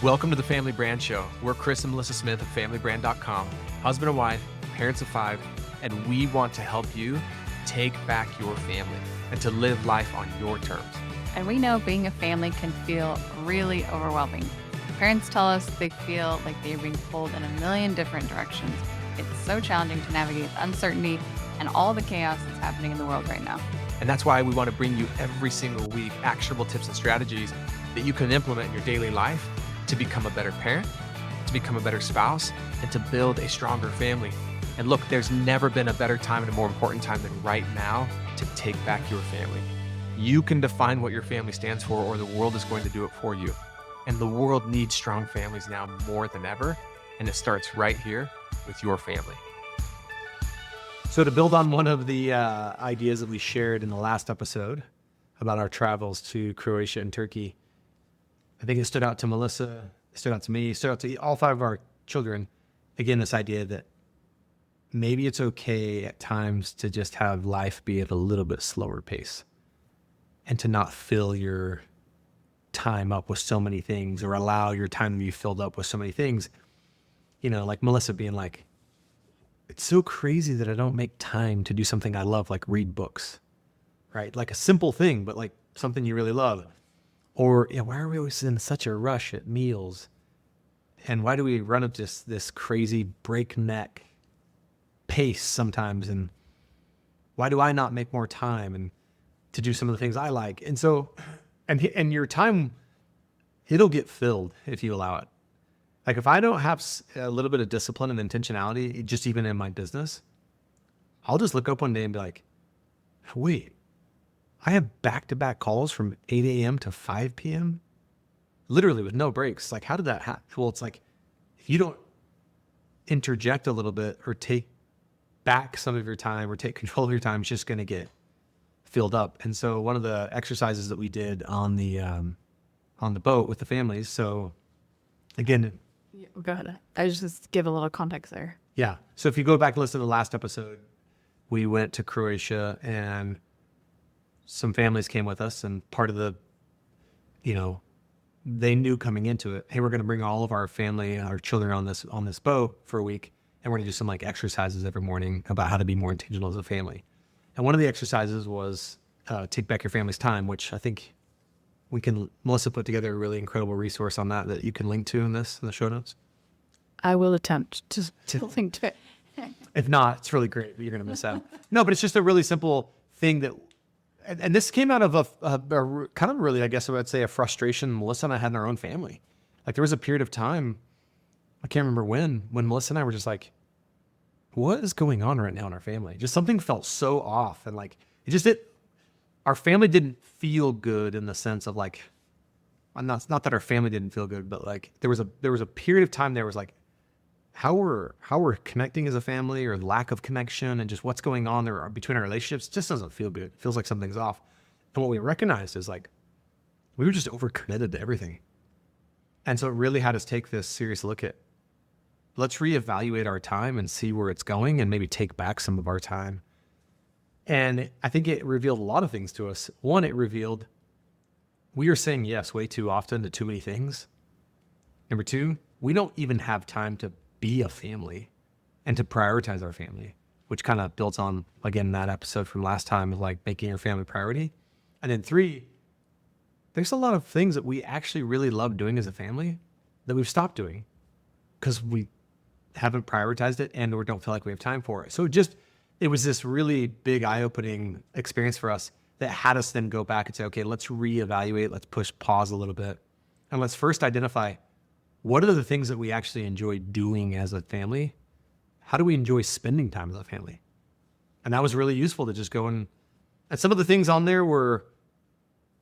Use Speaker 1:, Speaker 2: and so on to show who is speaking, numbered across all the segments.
Speaker 1: Welcome to the Family Brand Show. We're Chris and Melissa Smith of FamilyBrand.com, husband and wife, parents of 5, and we want to help you take back your family and to live life on your terms.
Speaker 2: And we know being a family can feel really overwhelming. Parents tell us they feel like they're being pulled in a million different directions. It's so challenging to navigate the uncertainty and all the chaos that's happening in the world right now.
Speaker 1: And that's why we want to bring you every single week actionable tips and strategies that you can implement in your daily life to become a better parent, to become a better spouse, and to build a stronger family. And look, there's never been a better time and a more important time than right now to take back your family. You can define what your family stands for, or the world is going to do it for you. And the world needs strong families now more than ever. And it starts right here with your family.
Speaker 3: So to build on one of the ideas that we shared in the last episode about our travels to Croatia and Turkey, I think it stood out to Melissa, it stood out to me, it stood out to all 5 of our children. Again, this idea that maybe it's okay at times to just have life be at a little bit slower pace and to not fill your time up with so many things, or allow your time to be filled up with so many things. You know, like Melissa being like, it's so crazy that I don't make time to do something I love, like read books, right? Like a simple thing, but like something you really love. Or, why are we always in such a rush at meals? And why do we run up this crazy breakneck pace sometimes? And why do I not make more time and to do some of the things I like? And so, and your time, it'll get filled if you allow it. Like if I don't have a little bit of discipline and intentionality, just even in my business, I'll just look up one day and be like, wait, I have back-to-back calls from 8 a.m. to 5 p.m. literally with no breaks. Like, how did that happen? Well, it's like, if you don't interject a little bit or take back some of your time or take control of your time, it's just going to get filled up. And so one of the exercises that we did on the boat with the families. So again,
Speaker 4: go ahead. I just give a little context there.
Speaker 3: Yeah. So if you go back and listen to the last episode, we went to Croatia and some families came with us, and part of the, they knew coming into it, hey, we're going to bring all of our family, our children on this boat for a week. And we're going to do some like exercises every morning about how to be more intentional as a family. And one of the exercises was take back your family's time, which I think Melissa put together a really incredible resource on that you can link to in the show notes.
Speaker 4: I will attempt to link to it.
Speaker 3: If not, it's really great, but you're going to miss out. No, but it's just a really simple thing that, and this came out of a kind of really, I guess I would say, a frustration Melissa and I had in our own family. Like there was a period of time, I can't remember when Melissa and I were just like, what is going on right now in our family? Just something felt so off. And like, our family didn't feel good in the sense of like, not that our family didn't feel good, but like there was a period of time there was like, how we're connecting as a family, or lack of connection, and just what's going on there between our relationships just doesn't feel good. It feels like something's off. And what we recognized is like, we were just overcommitted to everything. And so it really had us take this serious look at, let's reevaluate our time and see where it's going and maybe take back some of our time. And I think it revealed a lot of things to us. One, it revealed we are saying yes way too often to too many things. Number 2, we don't even have time to be a family and to prioritize our family, which kind of builds on, again, that episode from last time of like making your family priority. And then 3, there's a lot of things that we actually really love doing as a family that we've stopped doing because we haven't prioritized it and or don't feel like we have time for it. So it was this really big eye-opening experience for us that had us then go back and say, okay, let's reevaluate, let's push pause a little bit. And let's first identify, what are the things that we actually enjoy doing as a family? How do we enjoy spending time as a family? And that was really useful to just go and some of the things on there were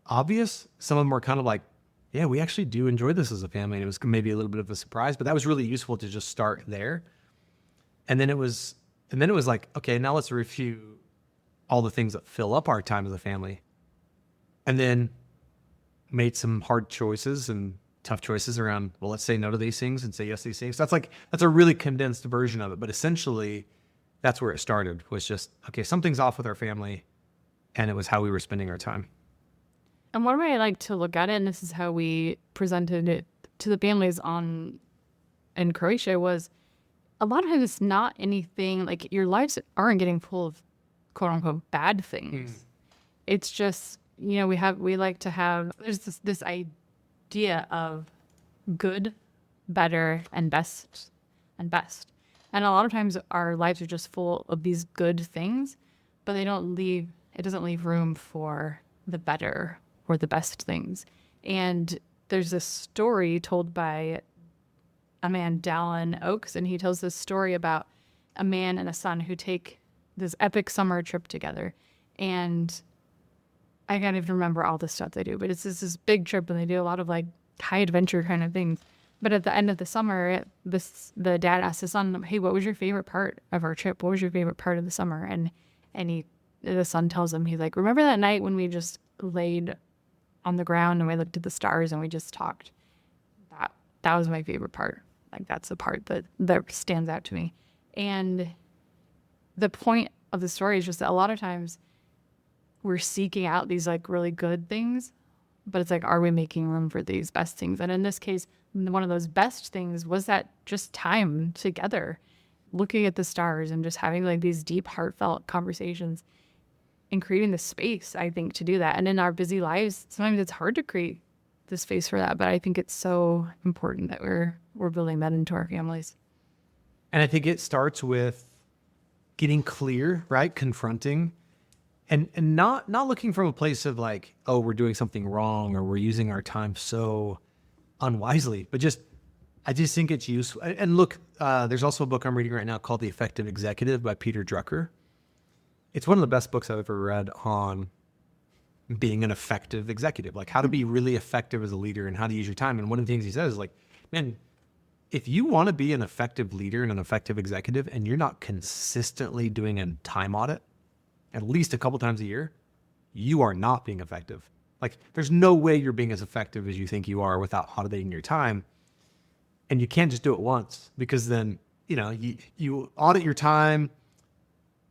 Speaker 3: obvious. Some of them were kind of like, yeah, we actually do enjoy this as a family. And it was maybe a little bit of a surprise, but that was really useful to just start there. And then it was like, okay, now let's review all the things that fill up our time as a family. And then made some hard choices and tough choices around, well, let's say no to these things and say yes to these things. That's a really condensed version of it. But essentially, that's where it started, was just, okay, something's off with our family. And it was how we were spending our time.
Speaker 4: And one way I like to look at it, and this is how we presented it to the families in Croatia was a lot of times it's not anything like your lives aren't getting full of quote unquote bad things. It's just, we like to have, there's this idea of good, better, and best and best. And a lot of times our lives are just full of these good things, but it doesn't leave room for the better or the best things. And there's this story told by a man, Dallin Oakes, and he tells this story about a man and a son who take this epic summer trip together. And I can't even remember all the stuff they do, but it's this big trip and they do a lot of like high adventure kind of things. But at the end of the summer, the dad asked his son, "Hey, what was your favorite part of our trip? What was your favorite part of the summer?" And the son tells him, he's like, "Remember that night when we just laid on the ground and we looked at the stars and we just talked? That was my favorite part. Like that's the part that stands out to me." And the point of the story is just that a lot of times we're seeking out these like really good things, but it's like, are we making room for these best things? And in this case, one of those best things was that just time together, looking at the stars and just having like these deep, heartfelt conversations and creating the space, I think, to do that. And in our busy lives, sometimes it's hard to create the space for that, but I think it's so important that we're building that into our families.
Speaker 3: And I think it starts with getting clear, right? Confronting and not looking from a place of like, oh, we're doing something wrong or we're using our time so unwisely, but I just think it's useful. And look, there's also a book I'm reading right now called The Effective Executive by Peter Drucker. It's one of the best books I've ever read on being an effective executive, like how to be really effective as a leader and how to use your time. And one of the things he says is like, man, if you want to be an effective leader and an effective executive and you're not consistently doing a time audit at least a couple times a year, you are not being effective. Like there's no way you're being as effective as you think you are without auditing your time. And you can't just do it once, because then, you audit your time,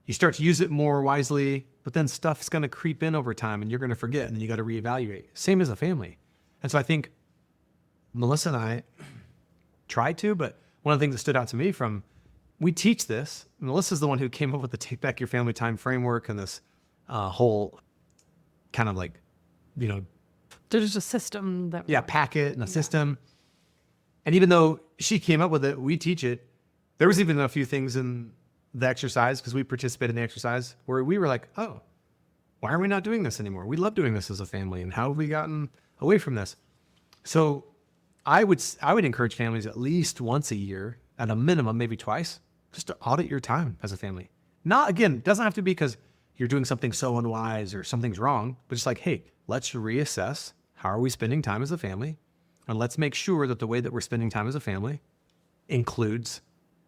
Speaker 3: you start to use it more wisely, but then stuff's going to creep in over time and you're going to forget, and then you got to reevaluate. Same as a family. And so I think Melissa and I tried to, but one of the things that stood out to me we teach this. Melissa's the one who came up with the Take Back Your Family Time framework and this whole kind of like,
Speaker 4: There's a system that
Speaker 3: packet and a system. And even though she came up with it, we teach it. There was even a few things in the exercise, because we participated in the exercise, where we were like, oh, why are we not doing this anymore? We love doing this as a family, and how have we gotten away from this? So I would encourage families at least once a year, at a minimum, maybe twice, just to audit your time as a family. Not, again, it doesn't have to be because you're doing something so unwise or something's wrong, but just like, hey, let's reassess how are we spending time as a family, and let's make sure that the way that we're spending time as a family includes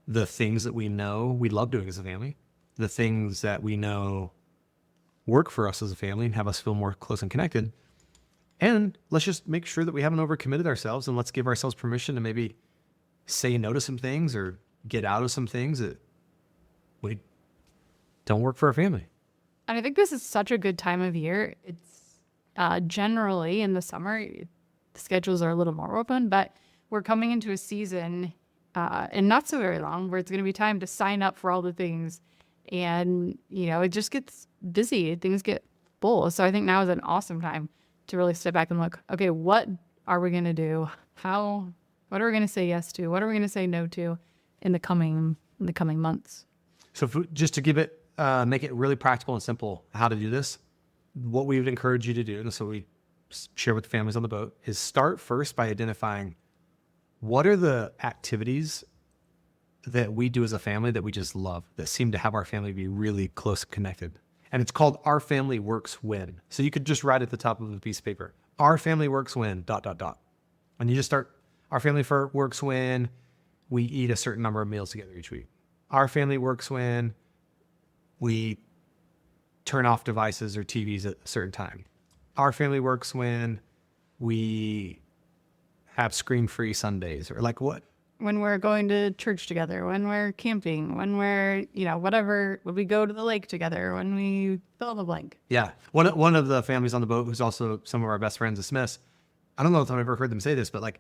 Speaker 3: the things that we know we love doing as a family, the things that we know work for us as a family and have us feel more close and connected. And let's just make sure that we haven't overcommitted ourselves, and let's give ourselves permission to maybe say no to some things or get out of some things that we don't work for our family.
Speaker 4: And I think this is such a good time of year. It's generally in the summer, the schedules are a little more open, but we're coming into a season and not so very long, where it's going to be time to sign up for all the things. And, it just gets busy. Things get full. So I think now is an awesome time to really step back and look, okay, what are we going to do? What are we going to say yes to? What are we going to say no to in the coming months?
Speaker 3: So just to give it, make it really practical and simple, how to do this, what we would encourage you to do, and so we share with the families on the boat, is start first by identifying what are the activities that we do as a family that we just love, that seem to have our family be really close and connected. And it's called Our Family Works When. So you could just write at the top of a piece of paper, Our Family Works When, ... And you just start, Our Family Works When we eat a certain number of meals together each week. Our family works when we turn off devices or TVs at a certain time. Our family works when we have screen-free Sundays, or like what?
Speaker 4: When we're going to church together, when we're camping, when we're, whatever, when we go to the lake together, when we fill in the blank.
Speaker 3: Yeah. One of the families on the boat, who's also some of our best friends, the Smiths, I don't know if I've ever heard them say this, but like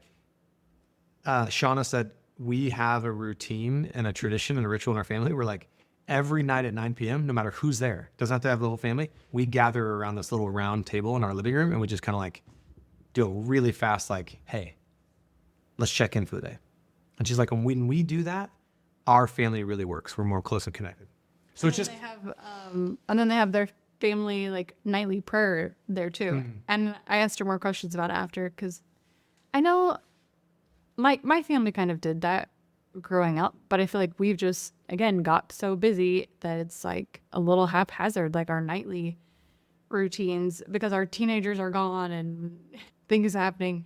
Speaker 3: Shauna said, we have a routine and a tradition and a ritual in our family. We're like, every night at 9 p.m., no matter who's there, doesn't have to have the whole family. We gather around this little round table in our living room and we just kind of like do a really fast, like, hey, let's check in for the day. And she's like, when we do that, our family really works. We're more closely connected. So it's just,
Speaker 4: They have, and then they have their family like nightly prayer there too. And I asked her more questions about it after, because I know my family kind of did that growing up, but I feel like we've just, again, got so busy that it's like a little haphazard, like our nightly routines, because our teenagers are gone and things happening.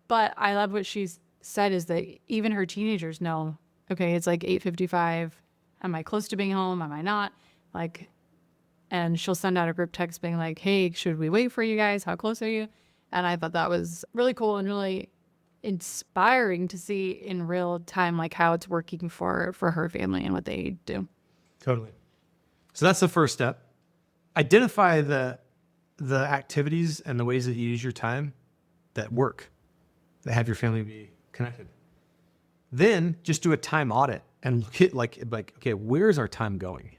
Speaker 4: But I love what she's said is that even her teenagers know, okay, it's like 8:55. Am I close to being home? Am I not? Like, and she'll send out a group text being like, hey, should we wait for you guys? How close are you? And I thought that was really cool and really inspiring to see in real time, like how it's working for her family and what they do.
Speaker 3: totally. So that's the first step. Identify the activities and the ways that you use your time that work, that have your family be connected. Then just do a time audit and look at like, okay, where's our time going?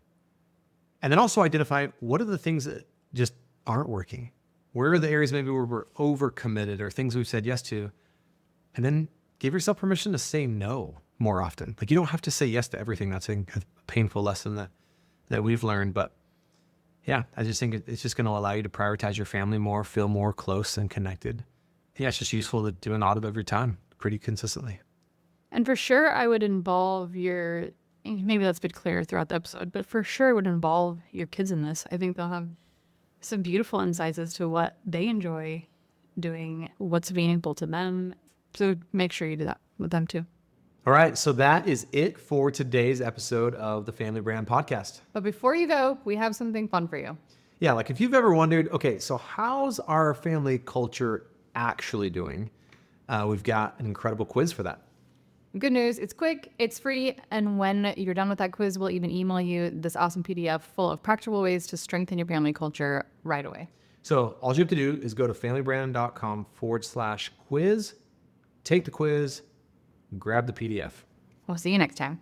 Speaker 3: And then also identify what are the things that just aren't working? Where are the areas maybe where we're overcommitted or things we've said yes to? And then give yourself permission to say no more often. Like, you don't have to say yes to everything. That's a painful lesson that we've learned. But yeah, I just think it's just going to allow you to prioritize your family more, feel more close and connected. Yeah, it's just useful to do an audit of your time pretty consistently.
Speaker 4: And for sure, I would involve maybe that's been clear throughout the episode, but for sure would involve your kids in this. I think they'll have some beautiful insights as to what they enjoy doing, what's meaningful to them. So make sure you do that with them too.
Speaker 3: All right, so that is it for today's episode of the Family Brand Podcast.
Speaker 2: But before you go, we have something fun for you.
Speaker 3: Yeah, like if you've ever wondered, okay, so how's our family culture actually doing? We've got an incredible quiz for that.
Speaker 2: Good news, it's quick, it's free, and when you're done with that quiz, we'll even email you this awesome PDF full of practical ways to strengthen your family culture right away.
Speaker 3: So all you have to do is go to familybrand.com/quiz, take the quiz, grab the PDF.
Speaker 2: We'll see you next time.